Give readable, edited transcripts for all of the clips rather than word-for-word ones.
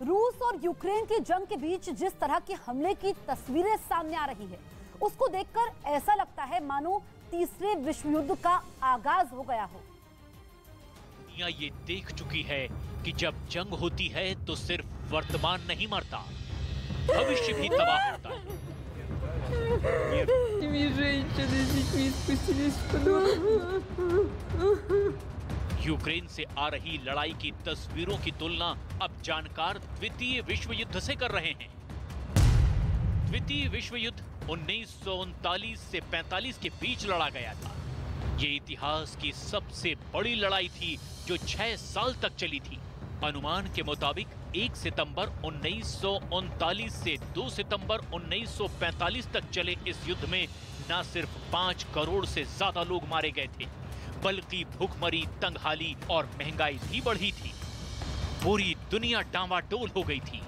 रूस और यूक्रेन की जंग के बीच जिस तरह के हमले की तस्वीरें सामने आ रही है, उसको देखकर ऐसा लगता है मानो तीसरे विश्व युद्ध का आगाज हो गया हो। दुनिया ये देख चुकी है कि जब जंग होती है तो सिर्फ वर्तमान नहीं मरता, भविष्य भी तबाह होता है। यूक्रेन से आ रही लड़ाई की तस्वीरों की तुलना अब जानकार द्वितीय विश्व युद्ध से कर रहे हैं। द्वितीय विश्व युद्ध 1939 से 45 के बीच लड़ा गया था। ये इतिहास की सबसे बड़ी लड़ाई थी जो 6 साल तक चली थी। अनुमान के मुताबिक 1 सितंबर 1939 से 2 सितंबर 1945 तक चले इस युद्ध में न सिर्फ 5 करोड़ से ज्यादा लोग मारे गए थे, बल्कि भूखमरी, तंगहाली और महंगाई भी बढ़ी थी। पूरी दुनिया डामाडोल हो गई थी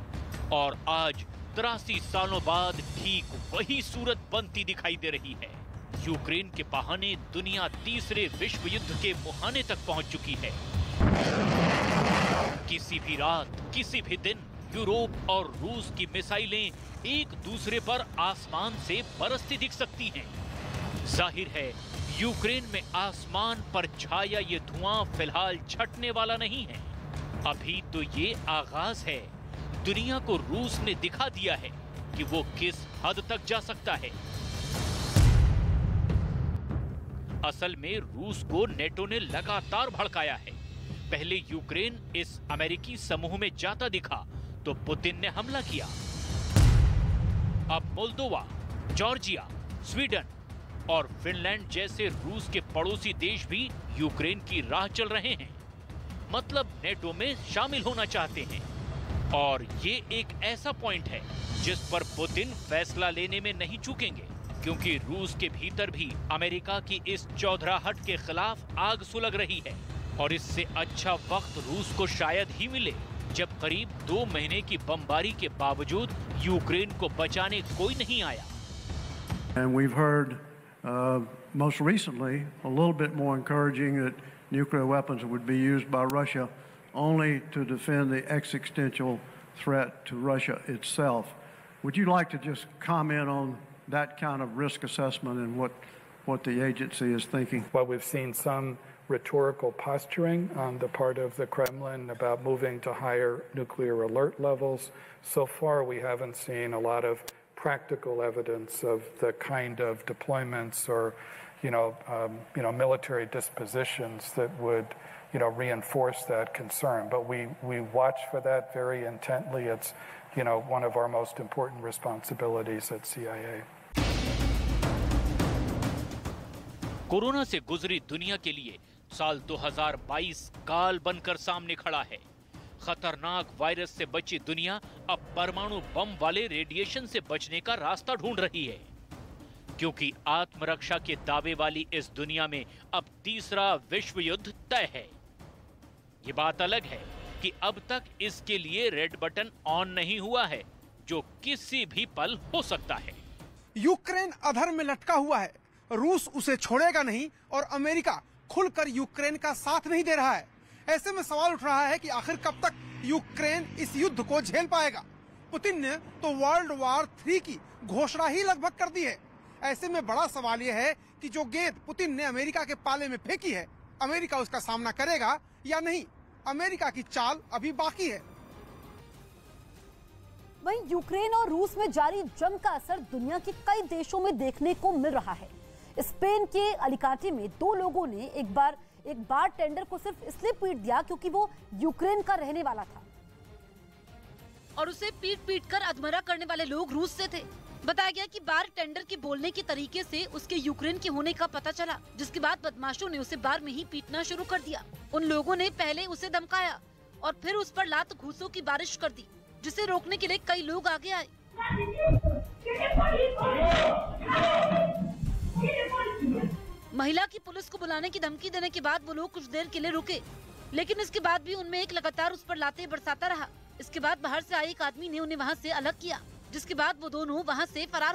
और आज 83 सालों बाद ठीक वही सूरत बनती दिखाई दे रही है। यूक्रेन के बहाने दुनिया तीसरे विश्व युद्ध के मुहाने तक पहुंच चुकी है। किसी भी रात, किसी भी दिन यूरोप और रूस की मिसाइलें एक दूसरे पर आसमान से बरसती दिख सकती हैं। जाहिर है यूक्रेन में आसमान पर छाया ये धुआं फिलहाल छटने वाला नहीं है। अभी तो ये आगाज है। दुनिया को रूस ने दिखा दिया है कि वो किस हद तक जा सकता है। असल में रूस को नेटो ने लगातार भड़काया है। पहले यूक्रेन इस अमेरिकी समूह में जाता दिखा तो पुतिन ने हमला किया। अब मोल्दोवा, जॉर्जिया, स्वीडन और फिनलैंड जैसे रूस के पड़ोसी देश भी यूक्रेन की राह चल रहे हैं, मतलब नेटो में शामिल होना चाहते हैं। और ये एक ऐसा पॉइंट है जिस पर पुतिन फैसला लेने में नहीं चूकेंगे, क्योंकि रूस के भीतर भी अमेरिका की इस चौधराहट के खिलाफ आग सुलग रही है। और इससे अच्छा वक्त रूस को शायद ही मिले जब करीब 2 महीने की बमबारी के बावजूद यूक्रेन को बचाने कोई नहीं आया। And we've heard most recently a little bit more encouraging that nuclear weapons would be used by Russia only to defend the existential threat to Russia itself. Would you like to just comment on that kind of risk assessment and what the agency is thinking? Well, we've seen some rhetorical posturing on the part of the Kremlin about moving to higher nuclear alert levels. So far, we haven't seen a lot of practical evidence of the kind of deployments or, military dispositions that would, reinforce that concern. But we watch for that very intently. It's, one of our most important responsibilities at CIA. Corona से गुजरी दुनिया के लिए साल 2022 काल बनकर सामने खड़ा है। खतरनाक वायरस से बची दुनिया अब परमाणु बम वाले रेडिएशन से बचने का रास्ता ढूंढ रही है, क्योंकि आत्मरक्षा के दावे वाली इस दुनिया में अब तीसरा विश्व युद्ध तय है। ये बात अलग है कि अब तक इसके लिए रेड बटन ऑन नहीं हुआ है, जो किसी भी पल हो सकता है। यूक्रेन अधर में लटका हुआ है, रूस उसे छोड़ेगा नहीं और अमेरिका खुलकर यूक्रेन का साथ नहीं दे रहा है। ऐसे में सवाल उठ रहा है कि आखिर कब तक यूक्रेन इस युद्ध को झेल पाएगा। पुतिन ने तो वर्ल्ड वॉर 3 की घोषणा ही लगभग कर दी है। ऐसे में बड़ा सवाल यह है कि जो गेंद पुतिन ने अमेरिका के पाले में फेंकी है, अमेरिका उसका सामना करेगा या नहीं। अमेरिका की चाल अभी बाकी है। वहीं यूक्रेन और रूस में जारी जंग का असर दुनिया के कई देशों में देखने को मिल रहा है। स्पेन के अलिकाटे में 2 लोगों ने एक बार टेंडर को सिर्फ इसलिए पीट दिया क्योंकि वो यूक्रेन का रहने वाला था, और उसे पीट कर अधमरा करने वाले लोग रूस से थे। बताया गया कि बार टेंडर के बोलने के तरीके से उसके यूक्रेन के होने का पता चला, जिसके बाद बदमाशों ने उसे बार में ही पीटना शुरू कर दिया। उन लोगों ने पहले उसे धमकाया और फिर उस पर लात घूंसों की बारिश कर दी, जिसे रोकने के लिए कई लोग आगे आए। महिला की पुलिस को बुलाने की धमकी देने के बाद वो लोग कुछ देर के लिए रुके, लेकिन इसके बाद भी उनमें एक लगातार उस पर लातें बरसाता रहा। इसके बाद बाहर से आए एक आदमी ने उन्हें वहाँ से अलग किया, जिसके बाद वो दोनों वहाँ से फरार